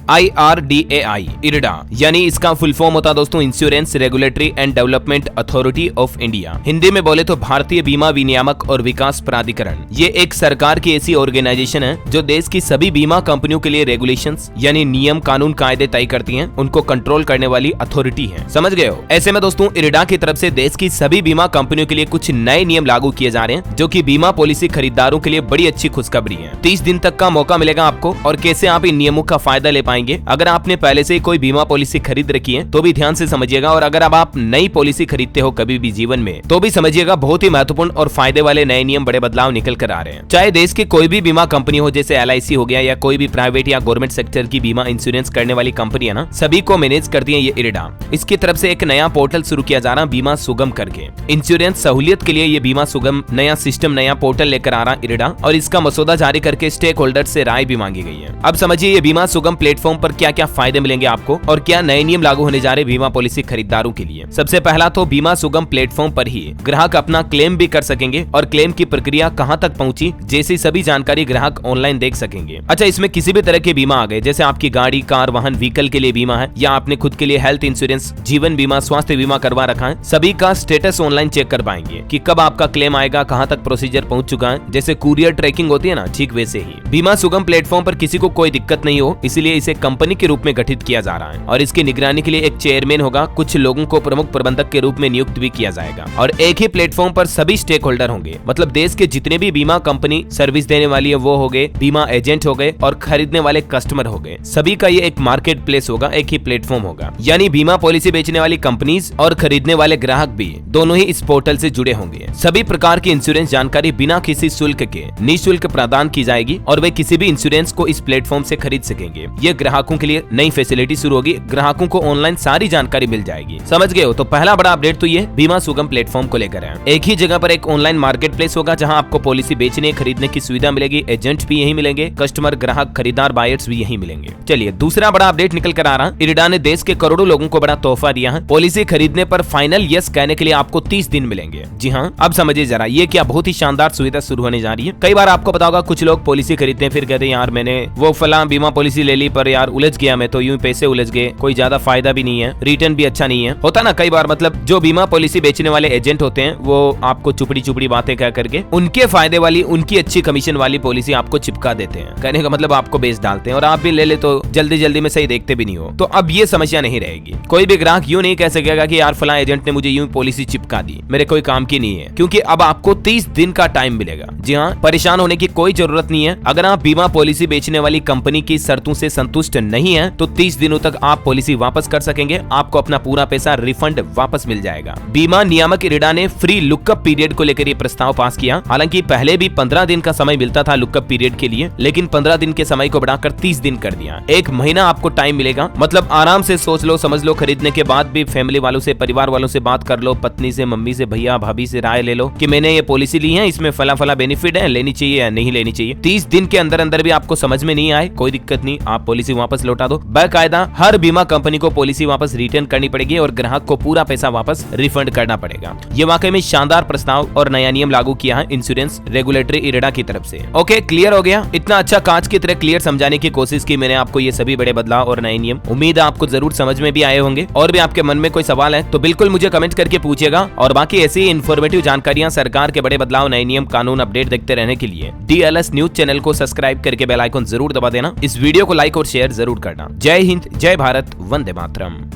IRDAI IRDA यानी इसका full form होता है दोस्तों insurance regulatory and development authority of India. Hindi में बोले तो भारतीय बीमा विनियामक और विकास प्राधिकरण। ये एक सरकार की ऐसी ऑर्गेनाइजेशन है जो देश की सभी बीमा कंपनियों के लिए रेगुलेशंस यानी नियम कानून कायदे तय करती हैं, उनको कंट्रोल करने वाली अथॉरिटी है। समझ गए हो? ऐसे में दोस्तों इरडा की तरफ से देश की सभी बीमा कंपनियों के लिए कुछ नए नियम लागू किए जा रहे हैं जो कि बीमा पॉलिसी खरीदारों के लिए बड़ी अच्छी खुशखबरी है। 30 दिन तक का मौका मिलेगा आपको। और कैसे आप इन नियमों का फायदा ले पाएंगे? अगर आपने पहले से ही कोई बीमा पॉलिसी खरीद रखी है तो भी ध्यान से समझिएगा, और अगर अब आप नई पॉलिसी खरीदते हो कभी भी जीवन में तो भी समझिएगा, बहुत ही महत्वपूर्ण और फायदे वाले नए नियम बड़े बदलाव निकल कर आ रहे हैं। चाहे देश की कोई भी बीमा कंपनी हो, जैसे LIC हो गया या कोई भी प्राइवेट या गवर्नमेंट सेक्टर की बीमा इंश्योरेंस करने वाली कंपनी है ना, सभी को मैनेज करती है ये इरडा। इसकी तरफ से एक नया पोर्टल शुरू किया जा रहा बीमा सुगम करके। इंश्योरेंस सहूलियत के लिए ये बीमा सुगम नया सिस्टम नया पोर्टल लेकर आ रहा इरडा, और इसका मसौदा जारी करके स्टेक होल्डर से राय भी मांगी गई है। अब समझिए ये बीमा सुगम प्लेटफॉर्म पर क्या क्या फायदे मिलेंगे आपको और क्या नए नियम लागू होने जा रहे बीमा पॉलिसी खरीदारों के लिए। सबसे पहला तो बीमा सुगम प्लेटफॉर्म पर ही ग्राहक अपना क्लेम भी कर सकेंगे और क्लेम की प्रक्रिया कहां तक पहुंची जैसी सभी जानकारी ग्राहक ऑनलाइन देख सकेंगे। अच्छा, इसमें किसी भी तरह के बीमा आ गए, जैसे आपकी गाड़ी कार वाहन व्हीकल के लिए बीमा है या आपने खुद के लिए हेल्थ इंश्योरेंस जीवन बीमा स्वास्थ्य बीमा करवा रखा है, सभी का स्टेटस ऑनलाइन चेक कर पाएंगे कि कब आपका क्लेम आएगा, कहां तक प्रोसीजर पहुंच चुका है। जैसे कुरियर ट्रैकिंग होती है ना, ठीक वैसे ही बीमा सुगम प्लेटफॉर्म पर किसी को कोई दिक्कत नहीं हो, इसलिए इसे कंपनी के रूप में गठित किया जा रहा है और इसकी निगरानी के लिए एक चेयरमैन होगा। कुछ लोगों को प्रमुख प्रबंधक के रूप में नियुक्त भी किया जाएगा और एक ही प्लेटफॉर्म पर सभी स्टेक होल्डर होंगे। मतलब देश के जितने भी बीमा कंपनी सर्विस देने वाली है वो हो गए, बीमा एजेंट हो गए और खरीदने वाले कस्टमर हो गए, सभी का ये एक मार्केट प्लेस होगा, एक ही प्लेटफॉर्म होगा। यानी बीमा पॉलिसी बेचने वाली कंपनीज और खरीदने वाले ग्राहक भी दोनों ही इस पोर्टल से जुड़े होंगे। सभी प्रकार की इंश्योरेंस जानकारी बिना किसी शुल्क के निःशुल्क प्रदान की जाएगी और वे किसी भी इंश्योरेंस को इस प्लेटफॉर्म से खरीद सकेंगे। ये ग्राहकों के लिए नई फैसिलिटी शुरू होगी, ग्राहकों को ऑनलाइन सारी जानकारी मिल जाएगी। समझ गए हो? तो पहला बड़ा अपडेट तो ये बीमा सुगम प्लेटफॉर्म को लेकर है। एक ही जगह पर एक ऑनलाइन मार्केट प्लेस होगा जहां आपको पॉलिसी बेचने खरीदने की सुविधा मिलेगी, एजेंट भी यही मिलेंगे, कस्टमर ग्राहक खरीदार बायर्स भी यही मिलेंगे। चलिए दूसरा बड़ा अपडेट निकल कर आ रहा है। इरडा ने देश के करोड़ों लोगों को बड़ा तोहफा दिया है। पॉलिसी खरीदने पर फाइनल यस कहने के लिए आपको 30 दिन मिलेंगे। जी हाँ, अब समझिए जरा ये क्या बहुत ही शानदार सुविधा शुरू होने जा रही है। कई बार आपको पता होगा कुछ लोग पॉलिसी खरीदते हैं फिर कहते हैं यार मैंने वो फला बीमा पॉलिसी ले ली पर यार उलझ गया, मैं तो यूं पैसे उलझ गए, कोई ज्यादा फायदा भी नहीं है, रिटर्न भी अच्छा नहीं है। होता ना कई बार, मतलब जो बीमा पॉलिसी बेचने वाले एजेंट होते हैं वो आपको चुपड़ी चुपड़ी बातें कह करके उनके फायदे वाली उनकी अच्छी कमीशन वाली पॉलिसी आपको चिपका देते हैं। कहने का मतलब आपको बेच डालते हैं और आप भी ले ले तो जल्दी जल्दी में सही देखते भी नहीं हो। तो अब ये समस्या नहीं रहेगी। कोई भी ग्राहक यूं नहीं कह सकेगा कि यार फला एजेंट ने मुझे यूं पॉलिसी चिपका दी, मेरे कोई काम की नहीं है, क्योंकि अब आपको 30 दिन का टाइम मिलेगा। जी हाँ, परेशान होने की कोई जरूरत नहीं है। अगर आप बीमा पॉलिसी बेचने वाली कंपनी की शर्तों से संतुष्ट नहीं है तो 30 दिनों तक आप पॉलिसी वापस कर सकेंगे, आपको अपना पूरा पैसा रिफंड वापस मिल जाएगा। बीमा नियामक इरडा ने फ्री लुकअप पीरियड को लेकर ये प्रस्ताव पास किया। हालांकि पहले भी 15 दिन का समय मिलता था लुकअप पीरियड के लिए, लेकिन 15 दिन के समय को बढ़ाकर 30 दिन कर दिया। एक महीना आपको टाइम मिलेगा। मतलब आराम से सोच लो समझ लो, खरीदने के बाद भी फैमिली वालों से परिवार वालों से बात कर लो, पत्नी से मम्मी से भैया भाभी से राय ले लो कि मैंने ये पॉलिसी ली है, इसमें फला फला बेनिफिट है, लेनी चाहिए या नहीं लेनी चाहिए। 30 दिन के अंदर अंदर भी आपको समझ में नहीं आए कोई दिक्कत नहीं, आप पॉलिसी वापस लौटा दो। बाकायदा हर बीमा कंपनी को पॉलिसी वापस रिटर्न करनी पड़ेगी और ग्राहक को पूरा पैसा वापस रिफंड करना पड़ेगा। ये वाकई में शानदार प्रस्ताव और नया नियम लागू किया है इंश्योरेंस रेगुलेटरी इरडा की तरफ से। ओके, क्लियर हो गया? इतना अच्छा कांच की तरह क्लियर समझाने की कोशिश की मैंने आपको ये सभी बड़े बदलाव और नए नियम। उम्मीद है आपको जरूर समझ में भी आए होंगे। और भी आपके मन में कोई सवाल है तो बिल्कुल मुझे कमेंट करके पूछिएगा। और बाकी ऐसी ही इन्फॉर्मेटिव जानकारियां, सरकार के बड़े बदलाव, नए नियम, कानून अपडेट देखते रहने के लिए DLS न्यूज चैनल को सब्सक्राइब करके बेल आइकन जरूर दबा देना। इस वीडियो को लाइक और शेयर जरूर करना। जय हिंद, जय भारत, वंदे मातरम।